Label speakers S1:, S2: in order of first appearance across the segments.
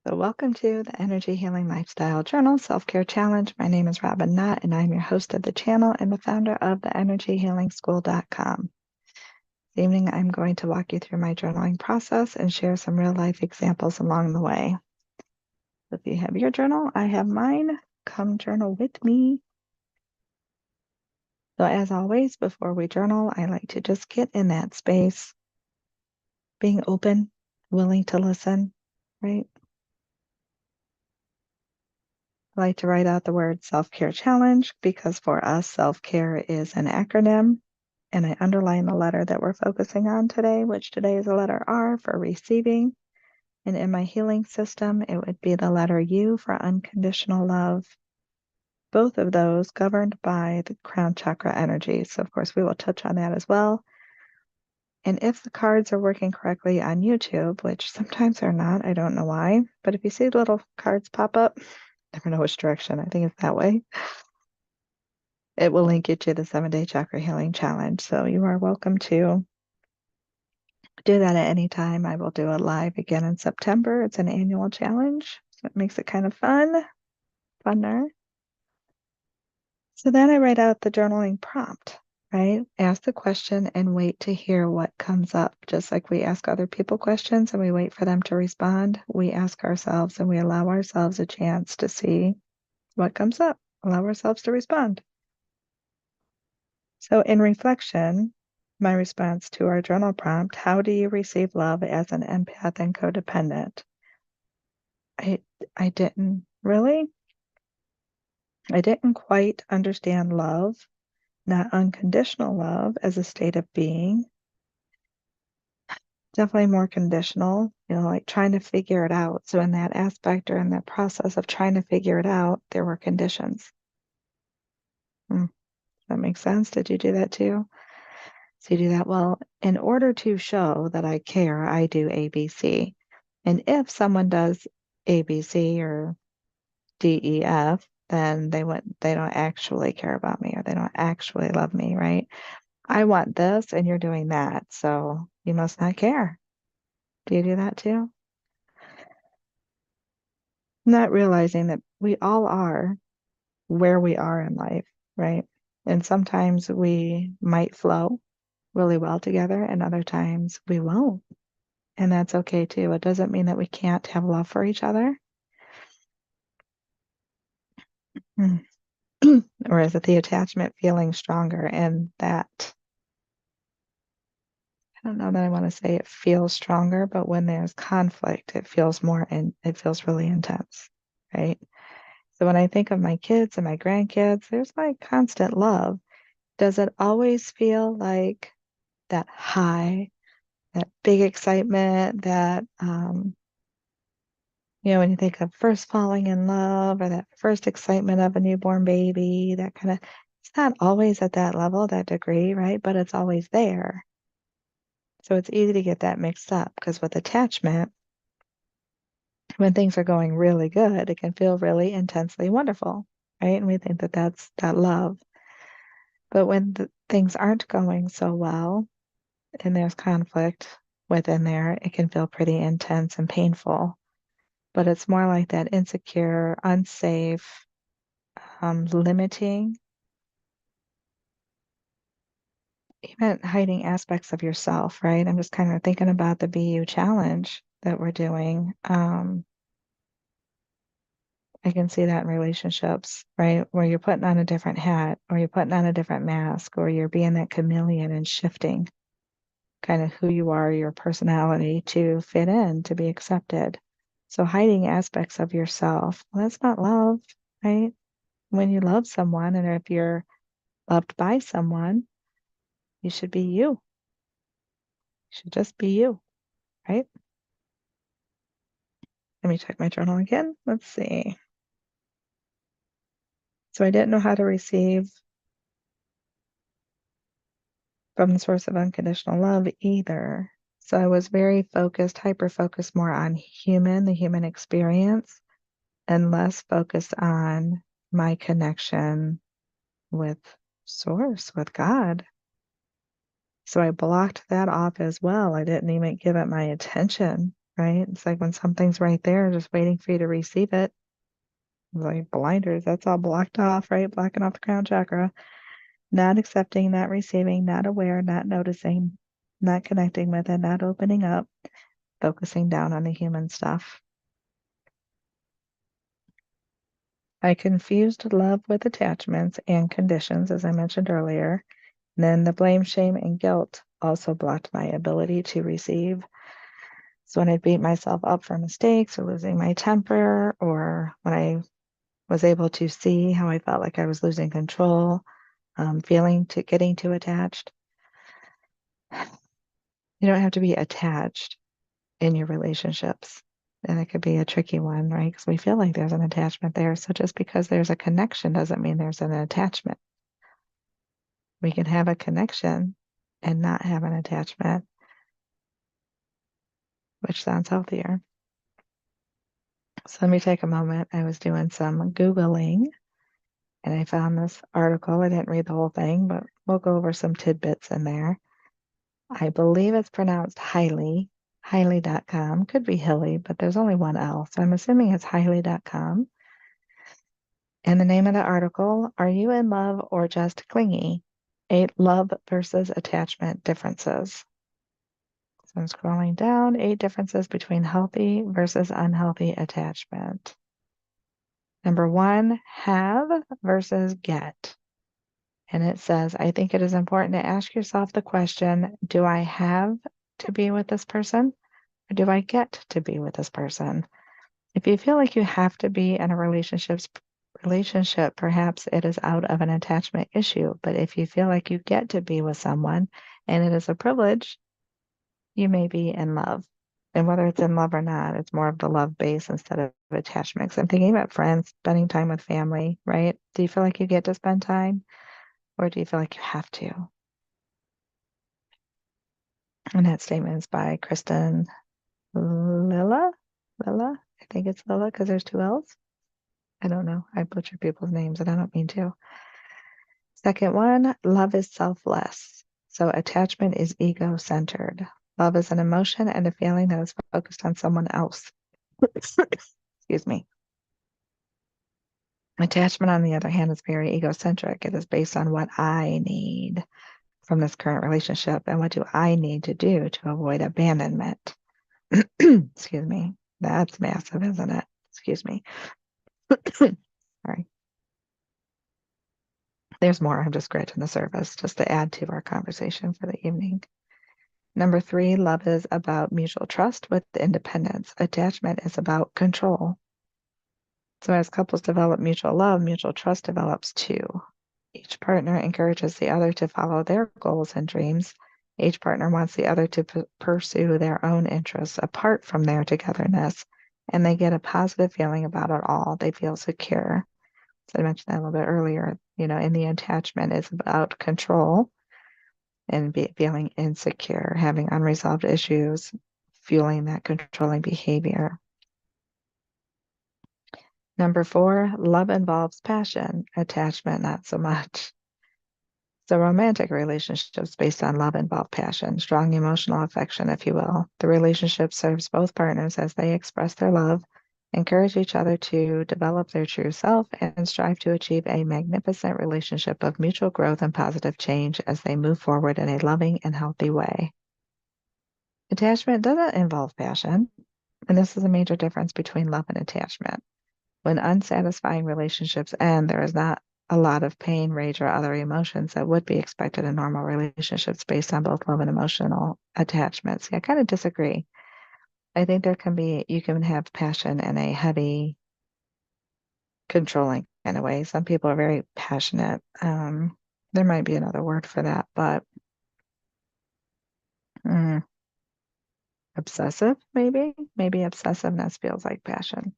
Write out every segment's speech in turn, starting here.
S1: So welcome to the Energy Healing Lifestyle Journal Self-Care Challenge. My name is Robin Nutt, and I'm your host of the channel and the founder of the energyhealingschool.com. This evening, I'm going to walk you through my journaling process and share some real-life examples along the way. If you have your journal, I have mine. Come journal with me. So as always, before we journal, I like to just get in that space, being open, willing to listen, right? I like to write out the word self-care challenge because for us, self-care is an acronym, and I underline the letter that we're focusing on today, which today is the letter R for receiving. And in my healing system, it would be the letter U for unconditional love. Both of those governed by the Crown Chakra Energy. So of course, we will touch on that as well. And if the cards are working correctly on YouTube, which sometimes they're not, I don't know why, but if you see little cards pop up, never know which direction, I think it's that way. It will link you to the 7-day chakra healing challenge. So you are welcome to do that at any time. I will do it live again in September. It's an annual challenge, so it makes it kind of funner. So then I write out the journaling prompt, right? Ask the question and wait to hear what comes up. Just like we ask other people questions and we wait for them to respond, we ask ourselves and we allow ourselves a chance to see what comes up, allow ourselves to respond. So in reflection, my response to our journal prompt, how do you receive love as an empath and codependent? I didn't really. I didn't quite understand love, not unconditional love as a state of being. Definitely more conditional, like trying to figure it out. So in that aspect or in that process of trying to figure it out, there were conditions. That makes sense? Did you do that too? So you do that. Well, in order to show that I care, I do ABC. And if someone does ABC or DEF, then they don't actually care about me or they don't actually love me, right? I want this and you're doing that, so you must not care. Do you do that too? Not realizing that we all are where we are in life, right? And sometimes we might flow really well together and other times we won't. And that's okay too. It doesn't mean that we can't have love for each other. Or is it the attachment feeling stronger? And that, I don't know that I want to say it feels stronger, but when there's conflict, it feels more and it feels really intense, right? So when I think of my kids and my grandkids, there's like constant love. Does it always feel like that high, that big excitement, that when you think of first falling in love or that first excitement of a newborn baby, that kind of, it's not always at that level, that degree, right? But it's always there. So it's easy to get that mixed up because with attachment, when things are going really good, it can feel really intensely wonderful, right? And we think that that's that love. But when things aren't going so well and there's conflict within there, it can feel pretty intense and painful. But it's more like that insecure, unsafe, limiting, even hiding aspects of yourself, right? I'm just kind of thinking about the BU challenge that we're doing. I can see that in relationships, right? Where you're putting on a different hat or you're putting on a different mask or you're being that chameleon and shifting kind of who you are, your personality to fit in, to be accepted. So hiding aspects of yourself, well, that's not love, right? When you love someone and if you're loved by someone, you should be you. You should just be you, right? Let me check my journal again. Let's see. So I didn't know how to receive from the source of unconditional love either. So I was very focused, hyper-focused more on the human experience, and less focused on my connection with Source, with God. So I blocked that off as well. I didn't even give it my attention right? It's like when something's right there, just waiting for you to receive it. Like blinders, that's all blocked off, right? Blocking off the crown chakra. Not accepting, not receiving, not aware, not noticing, not connecting with it, not opening up, focusing down on the human stuff. I confused love with attachments and conditions, as I mentioned earlier. And then the blame, shame, and guilt also blocked my ability to receive. So when I beat myself up for mistakes or losing my temper, or when I was able to see how I felt like I was losing control, getting too attached. You don't have to be attached in your relationships. And it could be a tricky one, right? Because we feel like there's an attachment there. So just because there's a connection doesn't mean there's an attachment. We can have a connection and not have an attachment, which sounds healthier. So let me take a moment. I was doing some Googling and I found this article. I didn't read the whole thing, but we'll go over some tidbits in there. I believe it's pronounced highly, highly.com. Could be hilly, but there's only one L. So I'm assuming it's highly.com. And the name of the article, Are You in Love or Just Clingy? 8 Love versus Attachment Differences. So I'm scrolling down, 8 differences between healthy versus unhealthy attachment. Number 1, have versus get. And it says, I think it is important to ask yourself the question, do I have to be with this person? Or do I get to be with this person? If you feel like you have to be in a relationship, perhaps it is out of an attachment issue. But if you feel like you get to be with someone and it is a privilege, you may be in love. And whether it's in love or not, it's more of the love base instead of attachment. 'Cause I'm thinking about friends, spending time with family, right? Do you feel like you get to spend time or do you feel like you have to? And that statement is by Kristen Lilla. Lilla? I think it's Lilla because there's 2 L's. I don't know. I butcher people's names and I don't mean to. Second one, love is selfless. So attachment is ego-centered. Love is an emotion and a feeling that is focused on someone else. Excuse me. Attachment, on the other hand, is very egocentric. It is based on what I need from this current relationship and what do I need to do to avoid abandonment. Excuse me. That's massive, isn't it? Excuse me. Sorry. There's more. I'm just scratching the surface just to add to our conversation for the evening. Number 3, love is about mutual trust with independence. Attachment is about control. So as couples develop mutual love, mutual trust develops too. Each partner encourages the other to follow their goals and dreams. Each partner wants the other to pursue their own interests apart from their togetherness, and they get a positive feeling about it all. They feel secure. So I mentioned that a little bit earlier. In the attachment is about control and feeling insecure, having unresolved issues, fueling that controlling behavior. Number 4, love involves passion, attachment, not so much. So romantic relationships based on love involve passion, strong emotional affection, if you will. The relationship serves both partners as they express their love, encourage each other to develop their true self, and strive to achieve a magnificent relationship of mutual growth and positive change as they move forward in a loving and healthy way. Attachment doesn't involve passion, and this is a major difference between love and attachment. When unsatisfying relationships end, there is not a lot of pain, rage, or other emotions that would be expected in normal relationships based on both love and emotional attachments. I kind of disagree. I think you can have passion in a heavy, controlling kind of way. Some people are very passionate. There might be another word for that, but obsessive, maybe? Maybe obsessiveness feels like passion.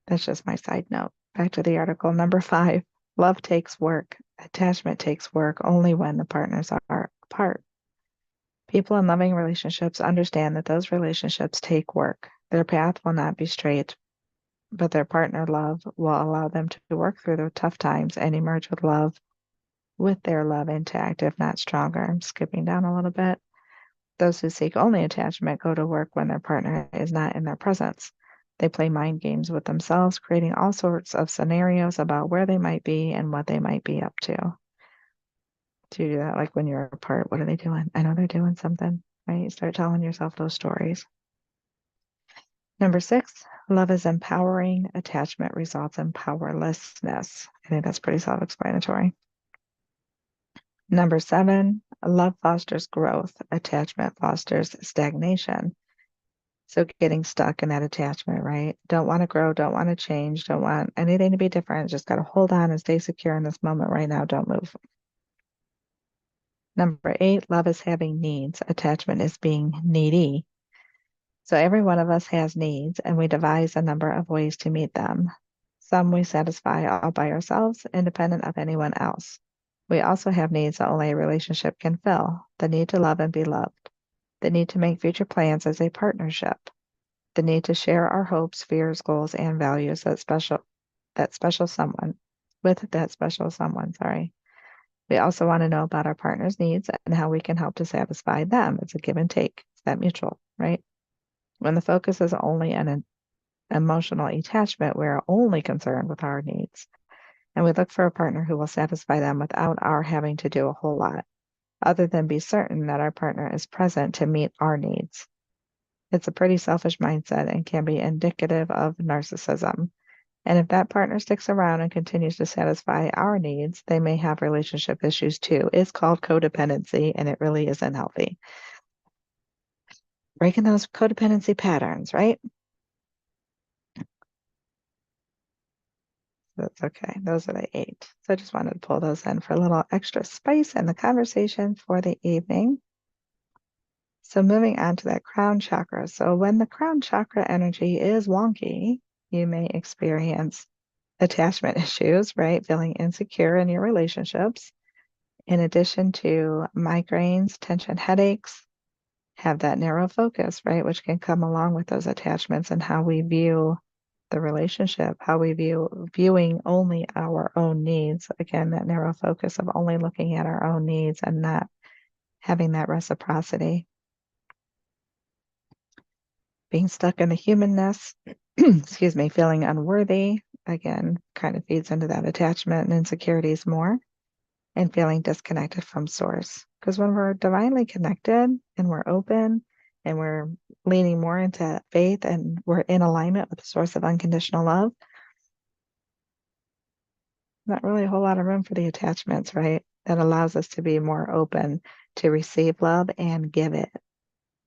S1: That's just my side note. Back to the article. Number 5, love takes work. Attachment takes work only when the partners are apart. People in loving relationships understand that those relationships take work. Their path will not be straight, but their partner love will allow them to work through the tough times and emerge with their love intact, if not stronger. I'm skipping down a little bit. Those who seek only attachment go to work when their partner is not in their presence. They play mind games with themselves, creating all sorts of scenarios about where they might be and what they might be up to. Do you do that? Like when you're apart, what are they doing? I know they're doing something, right? You start telling yourself those stories. Number 6, love is empowering. Attachment results in powerlessness. I think that's pretty self-explanatory. Number 7, love fosters growth. Attachment fosters stagnation. So getting stuck in that attachment, right? Don't want to grow, don't want to change, don't want anything to be different. Just got to hold on and stay secure in this moment right now. Don't move. Number 8, love is having needs. Attachment is being needy. So every one of us has needs, and we devise a number of ways to meet them. Some we satisfy all by ourselves, independent of anyone else. We also have needs that only a relationship can fill: the need to love and be loved, the need to make future plans as a partnership, the need to share our hopes, fears, goals, and values with that special someone. We also want to know about our partner's needs and how we can help to satisfy them. It's a give and take. It's that mutual, right? When the focus is only on an emotional attachment, we're only concerned with our needs. And we look for a partner who will satisfy them without our having to do a whole lot, other than be certain that our partner is present to meet our needs. It's a pretty selfish mindset and can be indicative of narcissism. And if that partner sticks around and continues to satisfy our needs, they may have relationship issues too. It's called codependency, and it really isn't healthy. Breaking those codependency patterns, right? That's okay. Those are the 8. So I just wanted to pull those in for a little extra spice in the conversation for the evening. So moving on to that crown chakra. So when the crown chakra energy is wonky, you may experience attachment issues, right? Feeling insecure in your relationships. In addition to migraines, tension headaches, have that narrow focus, right? Which can come along with those attachments and how we view the relationship, how we viewing only our own needs. Again, that narrow focus of only looking at our own needs and not having that reciprocity. Being stuck in the humanness, excuse me, feeling unworthy, again, kind of feeds into that attachment and insecurities more, and feeling disconnected from source. Because when we're divinely connected and we're open and we're leaning more into faith and we're in alignment with the source of unconditional love, not really a whole lot of room for the attachments, right? That allows us to be more open to receive love and give it,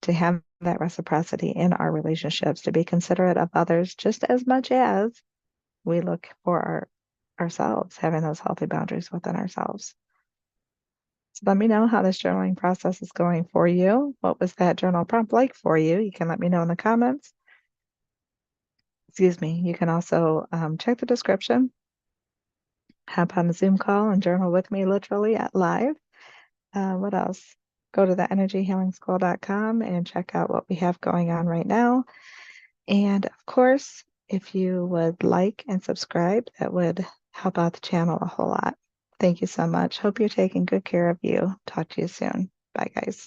S1: to have that reciprocity in our relationships, to be considerate of others just as much as we look for ourselves, having those healthy boundaries within ourselves. So let me know how this journaling process is going for you. What was that journal prompt like for you? You can let me know in the comments. Excuse me. You can also check the description, hop on the Zoom call and journal with me literally at live. What else? Go to theenergyhealingschool.com and check out what we have going on right now. And of course, if you would like and subscribe, that would help out the channel a whole lot. Thank you so much. Hope you're taking good care of you. Talk to you soon. Bye, guys.